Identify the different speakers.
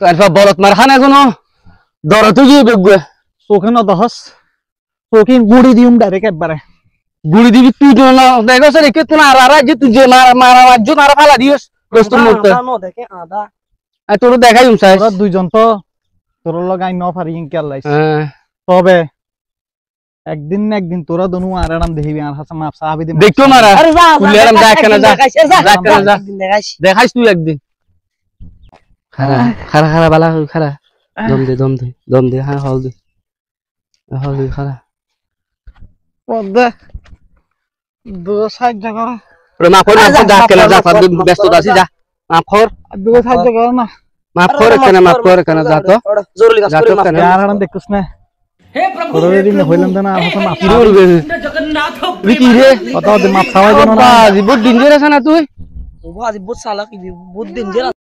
Speaker 1: তারপর বলত মার খানা কোনো দর তো গিয়ে বেগুয়ে
Speaker 2: চোখে ন দহস চোখে গুড়ি দিউম ডাইরেক্ট একবারে
Speaker 1: গুড়ি দিবি তুই তো না দেখো স্যার একে তো আর যে তুই যে মারা মারজো মারা ফালা দিস দোস্তর মধ্যে
Speaker 3: দেখে আদা
Speaker 1: আর তোর দেখাই উমসাই
Speaker 2: তোরা দুইজন তো তোর লগ আই ন পারি ইনকে আল্লাহ
Speaker 1: হ্যাঁ
Speaker 2: তবে একদিন না একদিন তোরা দনু আর আরাম দেখিবি আর হাসা মাপ সাহাবি দে
Speaker 1: দেখতো মারা
Speaker 3: আরে যা
Speaker 1: তুই আরাম দেখ কেন যা দেখ কেন যা
Speaker 3: দেখাইস
Speaker 1: দেখাইস তুই একদিন খারা খারা খারা বালা খারা দম দে হ্যাঁ হল দে খারা
Speaker 2: পদ্দা দু সাইড জায়গা
Speaker 1: ওরে মাফ কর যা কেন যা ব্যস্ত আছি যা মাফ কর
Speaker 2: দু সাইড জায়গা না
Speaker 1: মাফ কর কেন যা তো
Speaker 3: জরুরি কাজ
Speaker 1: যা
Speaker 3: করে
Speaker 1: তো
Speaker 3: মাফ
Speaker 1: কেন
Speaker 2: আর আরাম দেখছস না
Speaker 4: हे प्रभु
Speaker 2: তোরা দিন হইলাম না আর হাসা মাপ
Speaker 1: কি করবে
Speaker 4: जगन्नाथ
Speaker 1: কি রে
Speaker 2: কথা দে মাপ খাওয়াই দেন না
Speaker 1: বাবা বহুত ডেঞ্জারাস না তুই
Speaker 3: ও আজি বহুত সালা কি বহুত দিন